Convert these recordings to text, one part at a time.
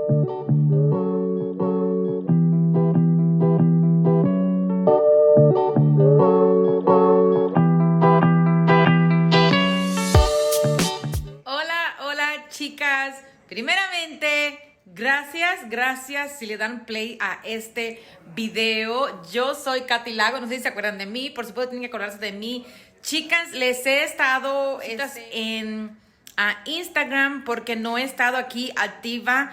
Hola, hola chicas. Primeramente, gracias si le dan play a este video. Yo soy Katy Lago, no sé si se acuerdan de mí, por supuesto tienen que acordarse de mí. Chicas, les he estado en Instagram porque no he estado aquí activa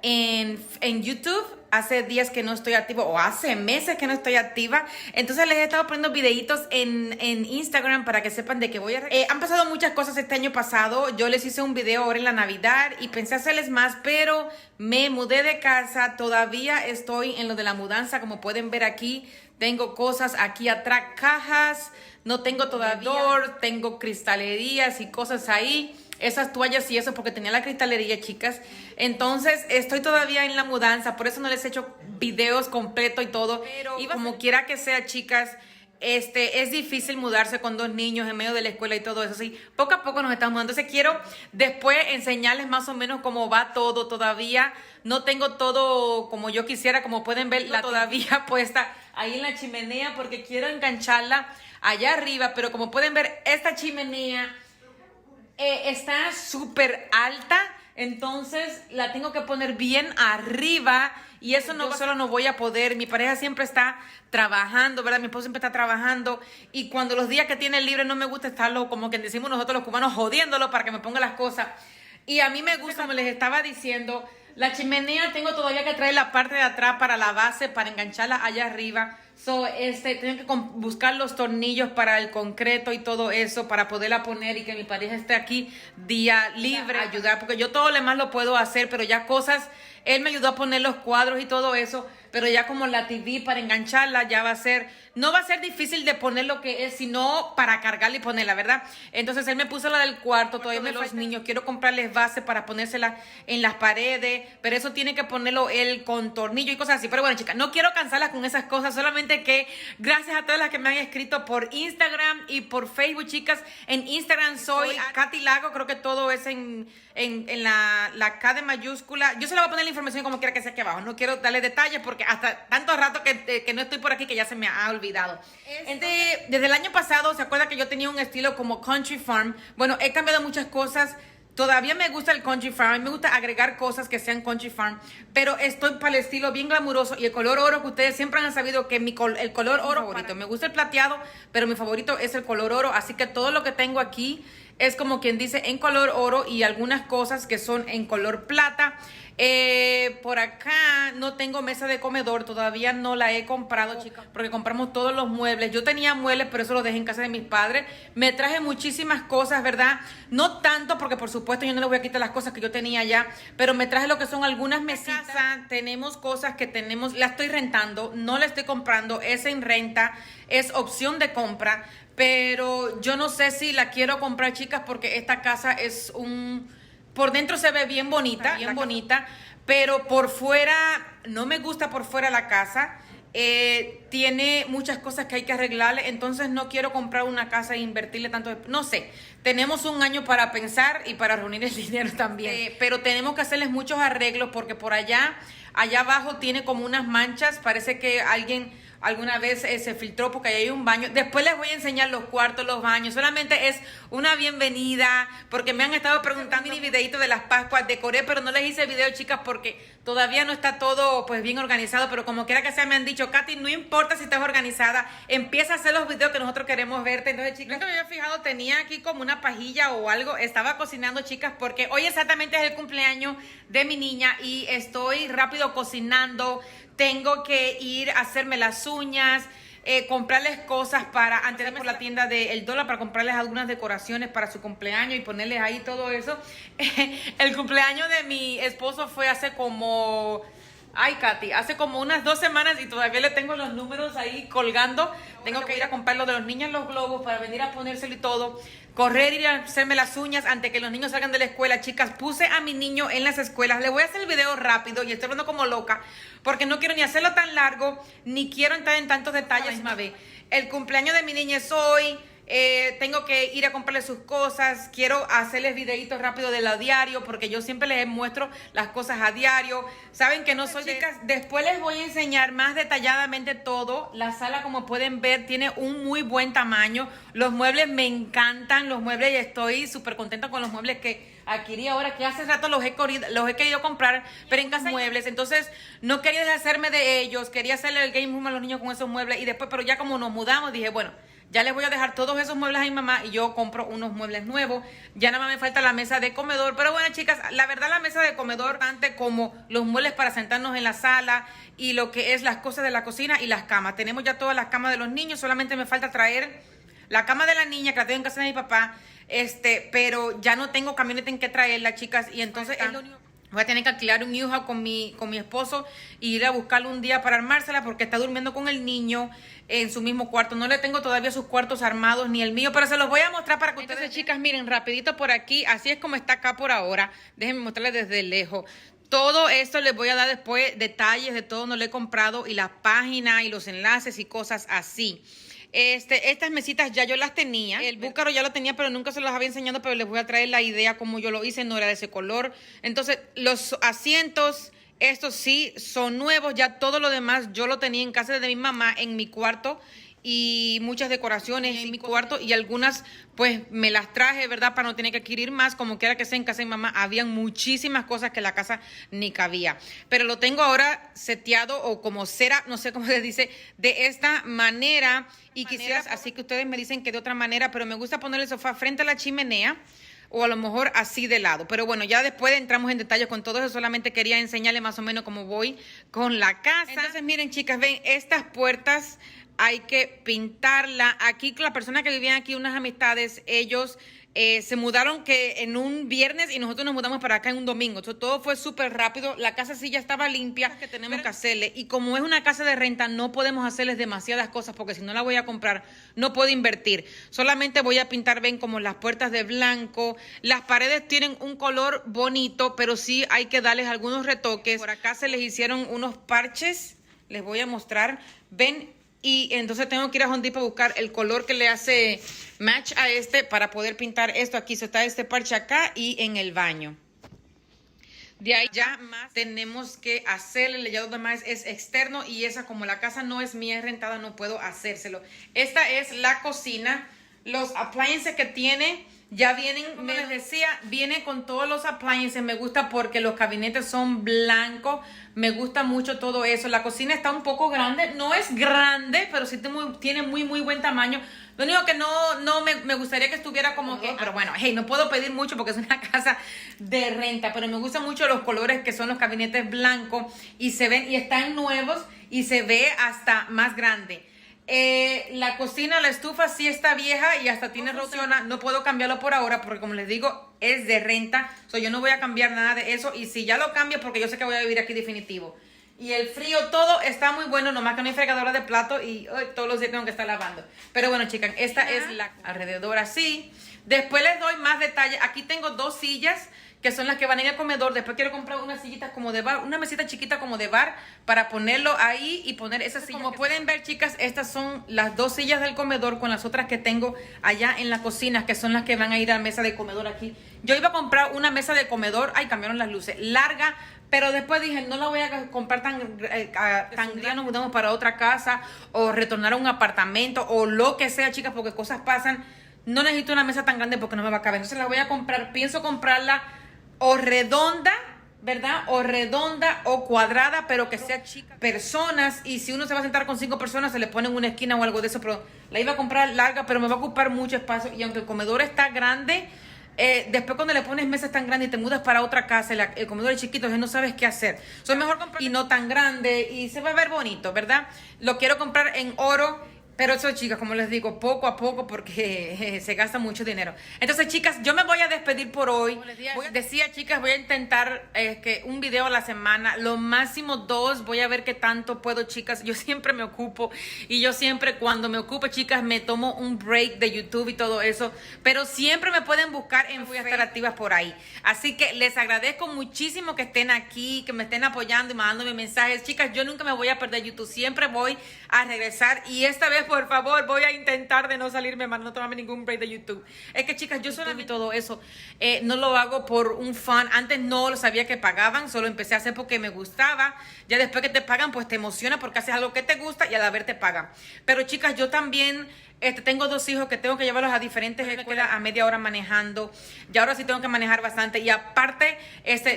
en YouTube. Hace días que no estoy activa o hace meses que no estoy activa. Entonces les he estado poniendo videitos en Instagram para que sepan de que voy a... han pasado muchas cosas este año pasado. Yo les hice un video ahora en la Navidad y pensé hacerles más, pero me mudé de casa. Todavía estoy en lo de la mudanza, como pueden ver aquí. Tengo cosas aquí atrás, cajas. No tengo todavía, tengo cristalerías y cosas ahí. Esas toallas y eso porque tenía la cristalería, chicas. Entonces estoy todavía en la mudanza, por eso no les he hecho videos completo y todo. Pero como quiera que sea, chicas, es difícil mudarse con 2 niños en medio de la escuela y todo eso. Sí, poco a poco nos estamos mudando. Entonces quiero después enseñarles más o menos cómo va todo. Todavía no tengo todo como yo quisiera, como pueden ver, la todavía puesta ahí en la chimenea porque quiero engancharla allá arriba. Pero como pueden ver, esta chimenea está súper alta, entonces la tengo que poner bien arriba y eso no, solo no voy a poder. Mi pareja siempre está trabajando, ¿verdad? Mi esposo siempre está trabajando y cuando los días que tiene libre no me gusta estarlo, como que decimos nosotros los cubanos, jodiéndolo para que me ponga las cosas. Y a mí me gusta, como les estaba diciendo, la chimenea tengo todavía que traer la parte de atrás para la base, para engancharla allá arriba. Tengo que buscar los tornillos para el concreto y todo eso para poderla poner y que mi pareja esté aquí día libre, ayudar, porque yo todo lo demás lo puedo hacer, pero ya cosas, él me ayudó a poner los cuadros y todo eso, pero ya como la TV para engancharla ya va a ser, no va a ser difícil de poner lo que es, sino para cargarla y ponerla, ¿verdad? Entonces él me puso la del cuarto, todavía de los niños, quiero comprarles base para ponérsela en las paredes, pero eso tiene que ponerlo él con tornillo y cosas así. Pero bueno, chicas, no quiero cansarlas con esas cosas, solamente que gracias a todas las que me han escrito por Instagram y por Facebook, chicas. En Instagram soy Katy Lago, creo que todo es en la K de mayúscula. Yo se la voy a poner la información como quiera que sea aquí abajo, no quiero darle detalles porque hasta tanto rato que no estoy por aquí que ya se me ha olvidado. Desde el año pasado, ¿se acuerda que yo tenía un estilo como country farm? Bueno, he cambiado muchas cosas. Todavía me gusta el country farm, a mí me gusta agregar cosas que sean country farm, pero estoy para el estilo bien glamuroso y el color oro que ustedes siempre han sabido que el color oro favorito. Me gusta el plateado, pero mi favorito es el color oro, así que todo lo que tengo aquí es como quien dice en color oro y algunas cosas que son en color plata. Por acá no tengo mesa de comedor, todavía no la he comprado, chicas, porque compramos todos los muebles. Yo tenía muebles, pero eso lo dejé en casa de mis padres. Me traje muchísimas cosas, ¿verdad? No tanto, porque por supuesto yo no les voy a quitar las cosas que yo tenía ya, pero me traje lo que son algunas mesitas. Tenemos cosas que la estoy rentando, no la estoy comprando, es en renta, es opción de compra, pero yo no sé si la quiero comprar, chicas, porque esta casa es por dentro se ve bien bonita, pero por fuera, no me gusta por fuera la casa. Tiene muchas cosas que hay que arreglarle, entonces no quiero comprar una casa e invertirle tanto, no sé, tenemos un año para pensar y para reunir el dinero también, pero tenemos que hacerles muchos arreglos porque por allá abajo tiene como unas manchas, parece que alguien alguna vez se filtró porque ahí hay un baño. Después les voy a enseñar los cuartos, los baños. Solamente es una bienvenida porque me han estado preguntando en mi videito de las Pascuas. Decoré, pero no les hice video, chicas, porque todavía no está todo pues bien organizado. Pero como quiera que sea, me han dicho, Katy, no importa si estás organizada, empieza a hacer los videos que nosotros queremos verte. Entonces, chicas, nunca me había fijado, tenía aquí como una pajilla o algo. Estaba cocinando, chicas, porque hoy exactamente es el cumpleaños de mi niña y estoy rápido cocinando. Tengo que ir a hacerme las uñas, comprarles cosas antes de ir por la tienda del dólar para comprarles algunas decoraciones para su cumpleaños y ponerles ahí todo eso. El cumpleaños de mi esposo fue hace como... Ay, Katy, hace como unas 2 semanas y todavía le tengo los números ahí colgando. Tengo que ir a comprar lo de los niños, los globos, para venir a ponérselo y todo. Correr, ir a hacerme las uñas antes que los niños salgan de la escuela. Chicas, puse a mi niño en las escuelas. Le voy a hacer el video rápido y estoy hablando como loca porque no quiero ni hacerlo tan largo, ni quiero entrar en tantos detalles. El cumpleaños de mi niña es hoy. tengo que ir a comprarle sus cosas, quiero hacerles videitos rápido de lo diario, porque yo siempre les muestro las cosas a diario. Saben que no soy chicas. Después les voy a enseñar más detalladamente todo. La sala, como pueden ver, tiene un muy buen tamaño. Los muebles me encantan, los muebles, y estoy súper contenta con los muebles que adquirí ahora, que hace rato los he querido comprar, pero en casa muebles. Entonces no quería deshacerme de ellos, quería hacerle el game room a los niños con esos muebles, y después, pero ya como nos mudamos, dije, bueno, ya les voy a dejar todos esos muebles a mi mamá y yo compro unos muebles nuevos. Ya nada más me falta la mesa de comedor. Pero bueno, chicas, la verdad la mesa de comedor, tanto como los muebles para sentarnos en la sala y lo que es las cosas de la cocina y las camas. Tenemos ya todas las camas de los niños, solamente me falta traer la cama de la niña, que la tengo en casa de mi papá, pero ya no tengo camioneta en que traerla, chicas, y entonces es lo único. Voy a tener que alquilar un U-Haul con mi esposo y ir a buscarlo un día para armársela, porque está durmiendo con el niño en su mismo cuarto. No le tengo todavía sus cuartos armados, ni el mío, pero se los voy a mostrar para que ustedes, chicas, miren rapidito por aquí. Así es como está acá por ahora. Déjenme mostrarles desde lejos. Todo esto les voy a dar después detalles de todo, no lo he comprado, y la página y los enlaces y cosas así. Estas mesitas ya yo las tenía, el búcaro ya lo tenía, pero nunca se los había enseñado, pero les voy a traer la idea como yo lo hice, no era de ese color. Entonces, los asientos, estos sí son nuevos, ya todo lo demás yo lo tenía en casa de mi mamá, en mi cuarto, y muchas decoraciones en mi cuarto, y algunas pues me las traje, ¿verdad? Para no tener que adquirir más. Como quiera que sea, en casa de mi mamá habían muchísimas cosas que en la casa ni cabía, pero lo tengo ahora seteado, o como cera, no sé cómo se dice, de esta manera, y quizás así, que ustedes me dicen que de otra manera, pero me gusta poner el sofá frente a la chimenea, o a lo mejor así de lado. Pero bueno, ya después entramos en detalles con todo eso. Solamente quería enseñarles más o menos cómo voy con la casa. Entonces, miren, chicas, ven, estas puertas hay que pintarla. Aquí, la persona que vivían aquí, unas amistades, ellos se mudaron que en un viernes, y nosotros nos mudamos para acá en un domingo. Entonces, todo fue súper rápido. La casa sí ya estaba limpia, que tenemos que hacerle. Y como es una casa de renta, no podemos hacerles demasiadas cosas, porque si no la voy a comprar, no puedo invertir. Solamente voy a pintar, ven, como las puertas de blanco. Las paredes tienen un color bonito, pero sí hay que darles algunos retoques. Por acá se les hicieron unos parches. Les voy a mostrar. Ven. Y entonces tengo que ir a Home Depot a buscar el color que le hace match a para poder pintar esto aquí. So, está este parche acá y en el baño. De ahí ya más tenemos que hacer el leyado, demás es externo, y esa, como la casa no es mía, es rentada, no puedo hacérselo. Esta es la cocina. Los appliances que tiene ya vienen, como les decía, viene con todos los appliances. Me gusta porque los gabinetes son blancos. Me gusta mucho todo eso. La cocina está un poco grande. No es grande, pero sí tiene muy buen tamaño. Lo único que no me gustaría que estuviera como que... Pero bueno, hey, no puedo pedir mucho porque es una casa de renta. Pero me gustan mucho los colores que son los gabinetes blancos. Y se ven, y están nuevos, y se ve hasta más grande. La cocina, la estufa sí está vieja y hasta tiene rociona. No puedo cambiarlo por ahora porque, como les digo, es de renta. Yo no voy a cambiar nada de eso. Y si ya lo cambio, porque yo sé que voy a vivir aquí definitivo. Y el frío, todo está muy bueno. Nomás que no hay fregadora de plato y todos los días tengo que estar lavando. Pero bueno, chicas, esta es la alrededor así. Después les doy más detalles. Aquí tengo 2 sillas que son las que van a ir al comedor. Después quiero comprar unas sillitas como de bar, una mesita chiquita como de bar, para ponerlo ahí y poner esas sillas. Como pueden ver, chicas, estas son las 2 sillas del comedor, con las otras que tengo allá en la cocina, que son las que van a ir a la mesa de comedor aquí. Yo iba a comprar una mesa de comedor, cambiaron las luces, larga, pero después dije, no la voy a comprar tan grande, nos mudamos para otra casa, o retornar a un apartamento, o lo que sea, chicas, porque cosas pasan. No necesito una mesa tan grande porque no me va a caber. Entonces la voy a comprar, pienso comprarla o redonda, ¿verdad? O redonda o cuadrada, pero que sea chica. Personas, y si uno se va a sentar con 5 personas, se le pone en una esquina o algo de eso, pero la iba a comprar larga, pero me va a ocupar mucho espacio. Y aunque el comedor está grande, después cuando le pones mesas tan grandes y te mudas para otra casa, el comedor es chiquito, no sabes qué hacer. Es mejor comprar y no tan grande, y se va a ver bonito, ¿verdad? Lo quiero comprar en oro. Pero eso, chicas, como les digo, poco a poco, porque se gasta mucho dinero. Entonces, chicas, yo me voy a despedir por hoy. Decía, chicas, voy a intentar que un video a la semana, lo máximo 2. Voy a ver qué tanto puedo, chicas. Yo siempre me ocupo, y yo siempre, cuando me ocupo, chicas, me tomo un break de YouTube y todo eso. Pero siempre me pueden buscar voy a estar activas por ahí. Así que les agradezco muchísimo que estén aquí, que me estén apoyando y mandándome mensajes. Chicas, yo nunca me voy a perder YouTube. Siempre voy a regresar, y esta vez por favor, voy a intentar de no salirme mal, no tomarme ningún break de YouTube. Es que, chicas, yo solamente todo eso no lo hago por un fan. Antes no lo sabía que pagaban, solo empecé a hacer porque me gustaba. Ya después que te pagan, pues te emociona porque haces algo que te gusta y a la vez te pagan. Pero, chicas, yo también tengo 2 hijos que tengo que llevarlos a diferentes escuelas a media hora manejando. Y ahora sí tengo que manejar bastante. Y aparte,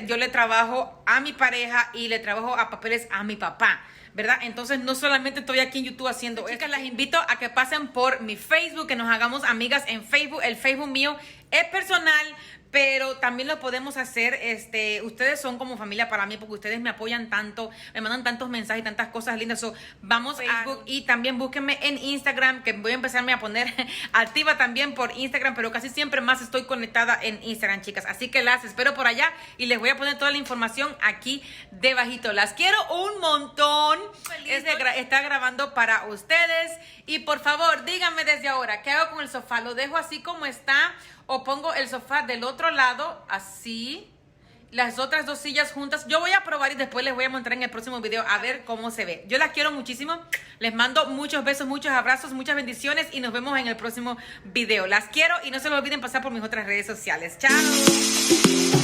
yo le trabajo a mi pareja y le trabajo a papeles a mi papá, ¿verdad? Entonces no solamente estoy aquí en YouTube haciendo esto. Chicas, las invito a que pasen por mi Facebook, que nos hagamos amigas en Facebook. El Facebook mío es personal, pero también lo podemos hacer, ustedes son como familia para mí porque ustedes me apoyan tanto, me mandan tantos mensajes y tantas cosas lindas. So, vamos a Facebook y también búsquenme en Instagram, que voy a empezarme a poner activa también por Instagram, pero casi siempre más estoy conectada en Instagram, chicas. Así que las espero por allá y les voy a poner toda la información aquí debajito. Las quiero un montón. Está grabando para ustedes y por favor, díganme desde ahora, ¿qué hago con el sofá? ¿Lo dejo así como está o pongo el sofá del otro lado, así, las otras 2 sillas juntas? Yo voy a probar y después les voy a mostrar en el próximo video a ver cómo se ve. Yo las quiero muchísimo, les mando muchos besos, muchos abrazos, muchas bendiciones y nos vemos en el próximo video. Las quiero y no se lo olviden pasar por mis otras redes sociales. ¡Chao!